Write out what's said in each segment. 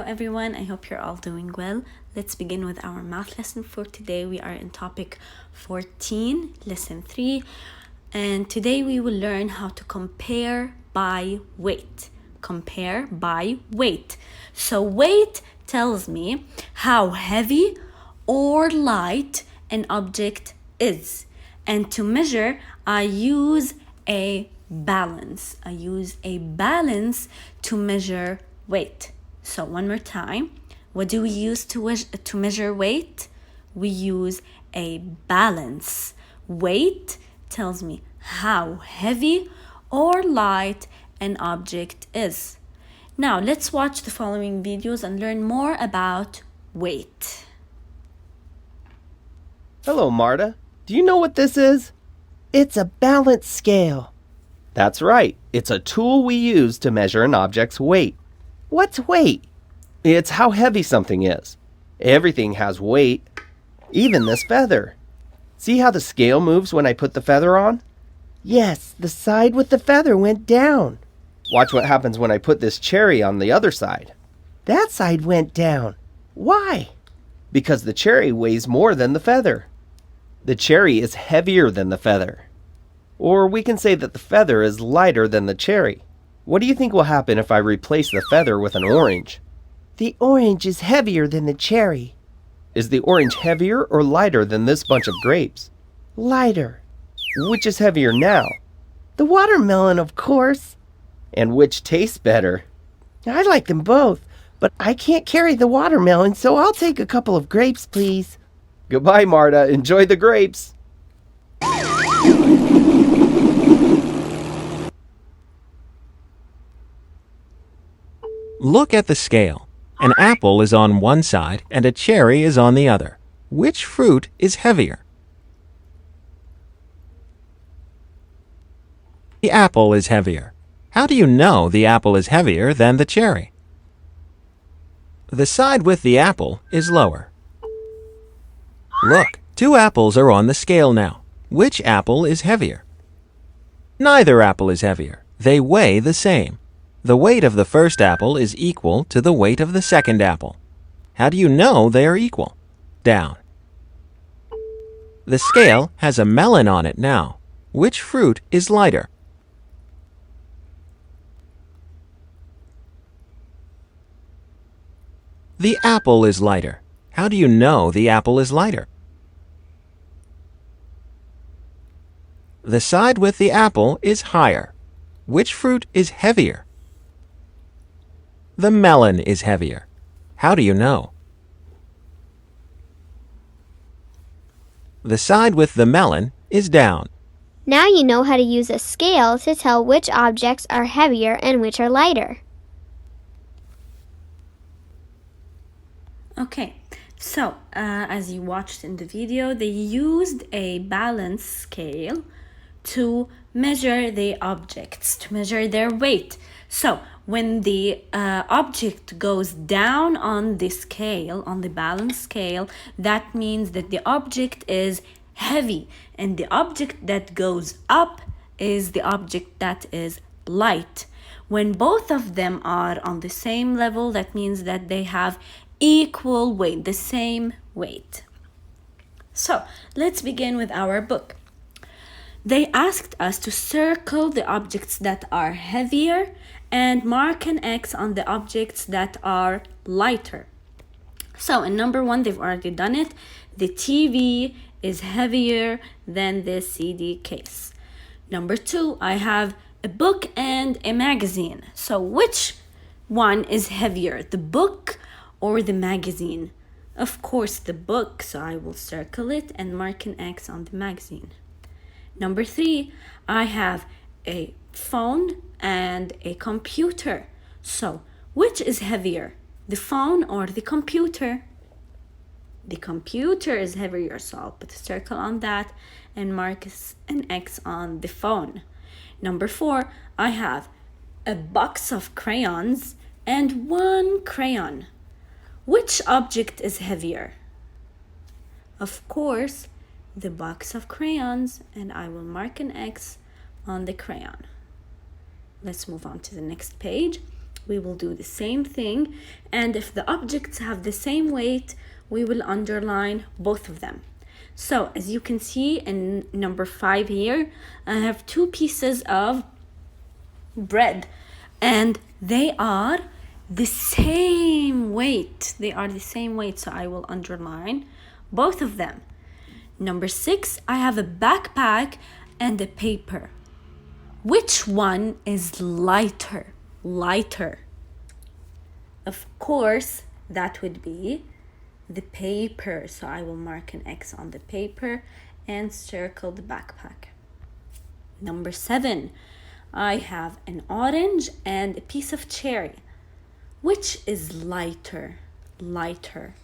Hello everyone, I hope you're all doing well. Let's begin with our math lesson for today. We are in topic 14, lesson 3, and today we will learn how to compare by weight. Compare by weight. So weight tells me how heavy or light an object is. And to measure, I use a balance. I use a balance to measure weight. So one more time, what do we use to measure weight? We use a balance. Weight tells me how heavy or light an object is. Now let's watch the following videos and learn more about weight. Hello, Marta. Do you know what this is? It's a balance scale. That's right. It's a tool we use to measure an object's weight. What's weight? It's how heavy something is. Everything has weight, even this feather. See how the scale moves when I put the feather on? Yes, the side with the feather went down. Watch what happens when I put this cherry on the other side. That side went down. Why? Because the cherry weighs more than the feather. The cherry is heavier than the feather. Or we can say that the feather is lighter than the cherry. What do you think will happen if I replace the feather with an orange? The orange is heavier than the cherry. Is the orange heavier or lighter than this bunch of grapes? Lighter. Which is heavier now? The watermelon, of course. And which tastes better? I like them both, but I can't carry the watermelon, so I'll take a couple of grapes, please. Goodbye, Marta. Enjoy the grapes. Look at the scale. An apple is on one side and a cherry is on the other. Which fruit is heavier? The apple is heavier. How do you know the apple is heavier than the cherry? The side with the apple is lower. Look, 2 apples are on the scale now. Which apple is heavier? Neither apple is heavier. They weigh the same. The weight of the first apple is equal to the weight of the second apple. How do you know they are equal? Down. The scale has a melon on it now. Which fruit is lighter? The apple is lighter. How do you know the apple is lighter? The side with the apple is higher. Which fruit is heavier? The melon is heavier. How do you know? The side with the melon is down. Now you know how to use a scale to tell which objects are heavier and which are lighter. Okay, so as you watched in the video, they used a balance scale to measure the objects, to measure their weight. So when the object goes down on the scale, on the balance scale, that means that the object is heavy, and the object that goes up is the object that is light. When both of them are on the same level, that means that they have equal weight, the same weight. So let's begin with our book. They asked us to circle the objects that are heavier and mark an X on the objects that are lighter. So in number 1, they've already done it. The TV is heavier than the CD case. Number 2, I have a book and a magazine. So which one is heavier, the book or the magazine? Of course, the book, so I will circle it and mark an X on the magazine. Number 3, I have a phone and a computer. So, which is heavier, the phone or the computer? The computer is heavier, so I'll put a circle on that and mark an X on the phone. Number 4, I have a box of crayons and 1 crayon. Which object is heavier? Of course, the box of crayons, and I will mark an X on the crayon. Let's move on to the next page. we will do the same thing, and if the objects have the same weight, we will underline both of them. So as you can see in number 5 here, I have 2 pieces of bread and they are the same weight. They are the same weight, so I will underline both of them. Number 6, I have a backpack and a paper. Which one is lighter? Lighter. Of course, that would be the paper. So I will mark an X on the paper and circle the backpack. Number 7, I have an orange and a piece of cherry. Which is lighter? Lighter.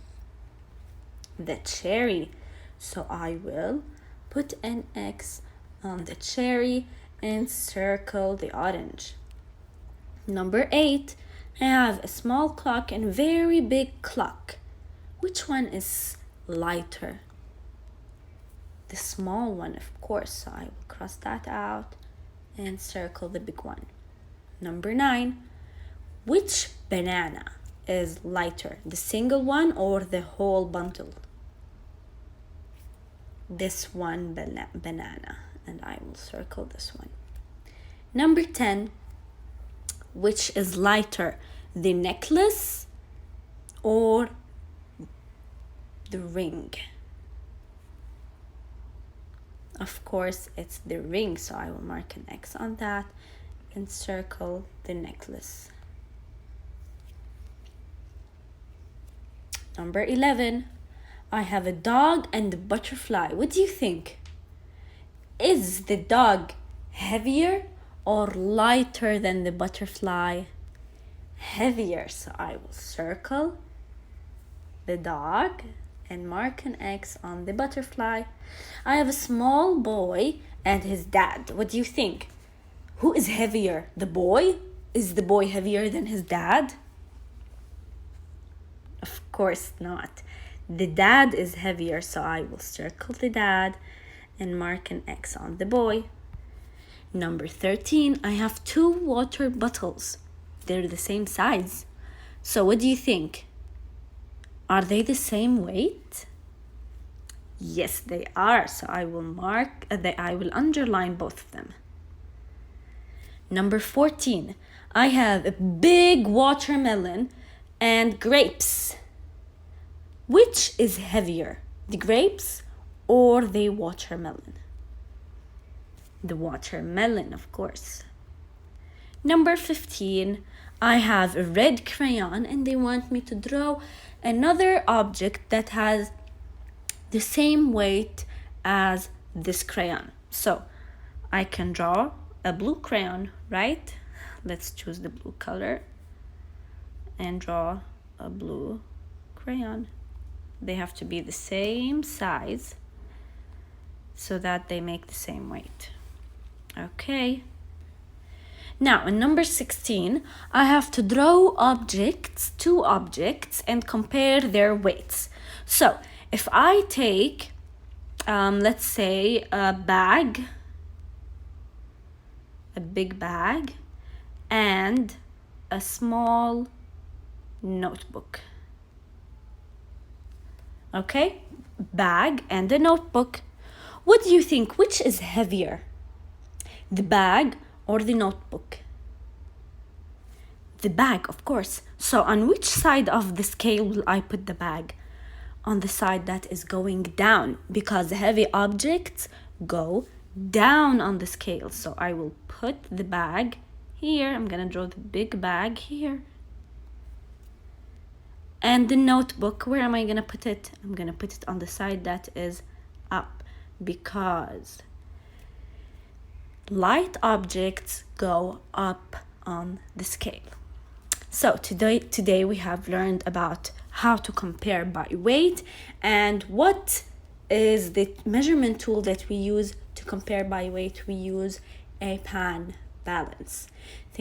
The cherry. So I will put an X on the cherry and circle the orange. Number 8, I have a small clock and very big clock. Which one is lighter? The small one, of course, so I will cross that out and circle the big one. Number 9, which banana is lighter, the single one or the whole bundle? This one banana, and I will circle this one. Number 10, which is lighter, the necklace or the ring? Of course, it's the ring, so I will mark an X on that and circle the necklace. Number 11, I have a dog and a butterfly. What do you think? Is the dog heavier or lighter than the butterfly? Heavier, so I will circle the dog and mark an X on the butterfly. I have a small boy and his dad. What do you think? Who is heavier? The boy? Is the boy heavier than his dad? Of course not. The dad is heavier, so I will circle the dad and mark an X on the boy. Number 13, I have 2 water bottles. They're the same size. So what do you think? Are they the same weight? Yes, they are. So I will I will underline both of them. Number 14, I have a big watermelon and grapes. Which is heavier, the grapes or the watermelon? The watermelon, of course. Number 15, I have a red crayon and they want me to draw another object that has the same weight as this crayon. So I can draw a blue crayon, right? Let's choose the blue color and draw a blue crayon. They have to be the same size so that they make the same weight. Okay. Now, in number 16, I have to draw objects, 2 objects, and compare their weights. So, if I take, let's say, a big bag, and a small notebook. Okay, bag and a notebook. What do you think? Which is heavier? The bag or the notebook? The bag, of course. So on which side of the scale will I put the bag? On the side that is going down, because heavy objects go down on the scale. So I will put the bag here. I'm gonna draw the big bag here. And the notebook, where am I gonna put it? I'm gonna put it on the side that is up, because light objects go up on the scale. So today we have learned about how to compare by weight and what is the measurement tool that we use to compare by weight. We use a pan balance.